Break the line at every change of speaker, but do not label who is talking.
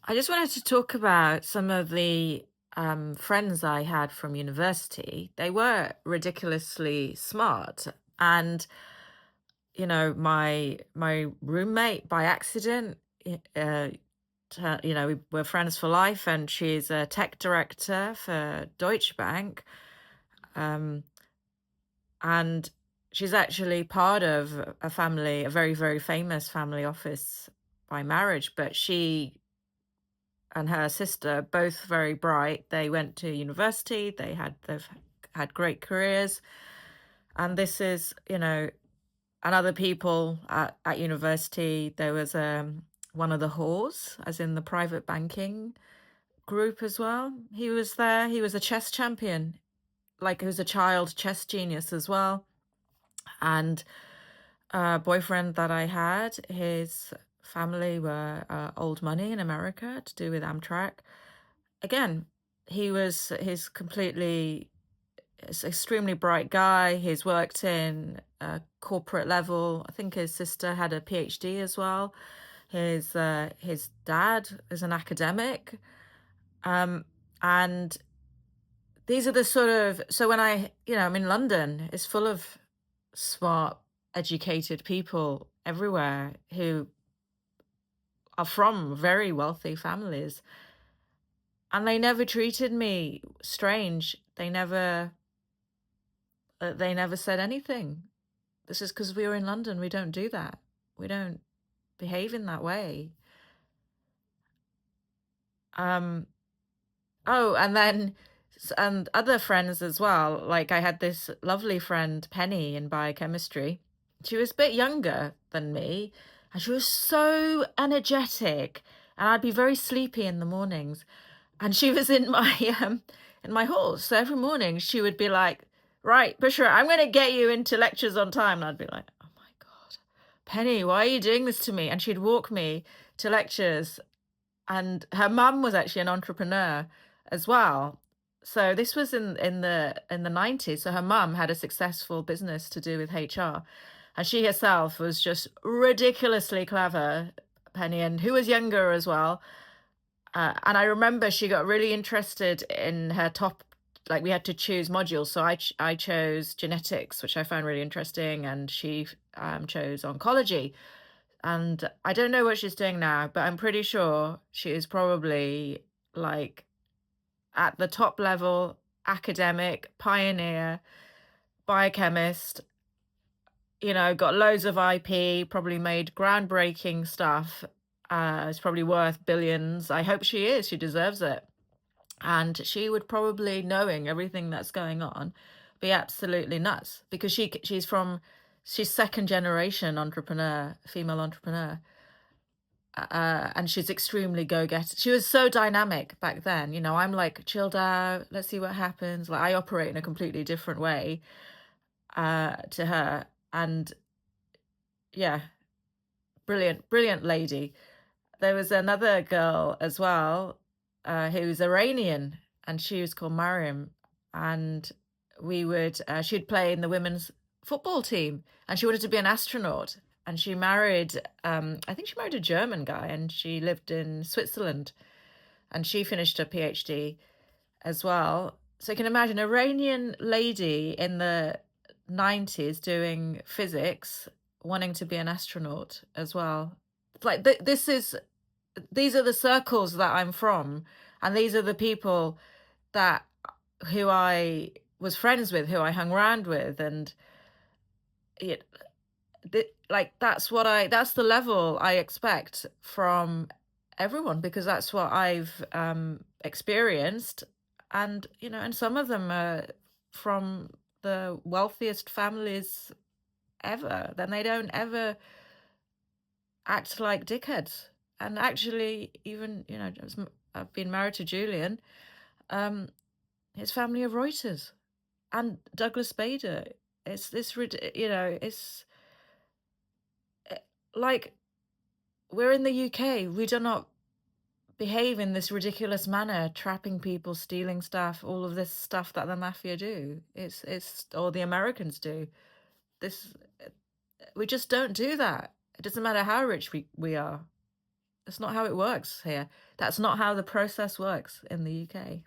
I just wanted to talk about some of the friends I had from university. They were ridiculously smart, and my roommate by accident, we were friends for life, and she's a tech director for Deutsche Bank, um, and she's actually part of a family, a very very famous family office by marriage, but she and her sister, both very bright. They went to university, they've had great careers. And this is, and other people at university. There was one of the whores, as in the private banking group as well. He was there. He was a chess champion, like he was a child chess genius as well. And boyfriend that I had, his family were old money in America to do with Amtrak. Again, he's completely he's extremely bright guy. He's worked in corporate level. I think his sister had a PhD as well. His dad is an academic. Um, and these are the sort of, so when I'm in London, it's full of smart, educated people everywhere who are from very wealthy families, and they never treated me strange. They never said anything. This is because we were in London. We don't do that. We don't behave in that way. Um, oh, and then and other friends as well. Like I had this lovely friend, Penny, in biochemistry. She was a bit younger than me, and she was so energetic. And I'd be very sleepy in the mornings. And she was in my hall. So every morning she would be like, "Right, Bushra, I'm gonna get you into lectures on time." And I'd be like, "Oh my God, Penny, why are you doing this to me?" And she'd walk me to lectures. And her mum was actually an entrepreneur as well. So this was in the 90s. So her mum had a successful business to do with HR. And she herself was just ridiculously clever, Penny, and who was younger as well. And I remember she got really interested in her top, like we had to choose modules. So I chose genetics, which I found really interesting, and she chose oncology. And I don't know what she's doing now, but I'm pretty sure she is probably like at the top level, academic, pioneer, biochemist, got loads of IP, probably made groundbreaking stuff. It's probably worth billions. I hope she is. She deserves it. And she would probably, knowing everything that's going on, be absolutely nuts because she's second generation entrepreneur, female entrepreneur. And she's extremely go-getter. She was so dynamic back then. I'm like chilled out. Let's see what happens. Like I operate in a completely different way to her. And yeah, brilliant, brilliant lady. There was another girl as well, who's Iranian, and she was called Mariam. And she'd play in the women's football team, and she wanted to be an astronaut. And she married, I think she married a German guy, and she lived in Switzerland. And she finished her PhD as well. So you can imagine Iranian lady in the 90s doing physics, wanting to be an astronaut as well. It's like these are the circles that I'm from, and these are the people that who I was friends with, who I hung around with, and it, like that's the level I expect from everyone because that's what I've experienced, and and some of them are from the wealthiest families ever. Then they don't ever act like dickheads. And actually, even I've been married to Julian. Um, his family are Reuters and Douglas Bader. It's this, it's like we're in the UK. We do not behave in this ridiculous manner, trapping people, stealing stuff, all of this stuff that the mafia do. It's or the Americans do. This we just don't do that. It doesn't matter how rich we are. That's not how it works here. That's not how the process works in the UK.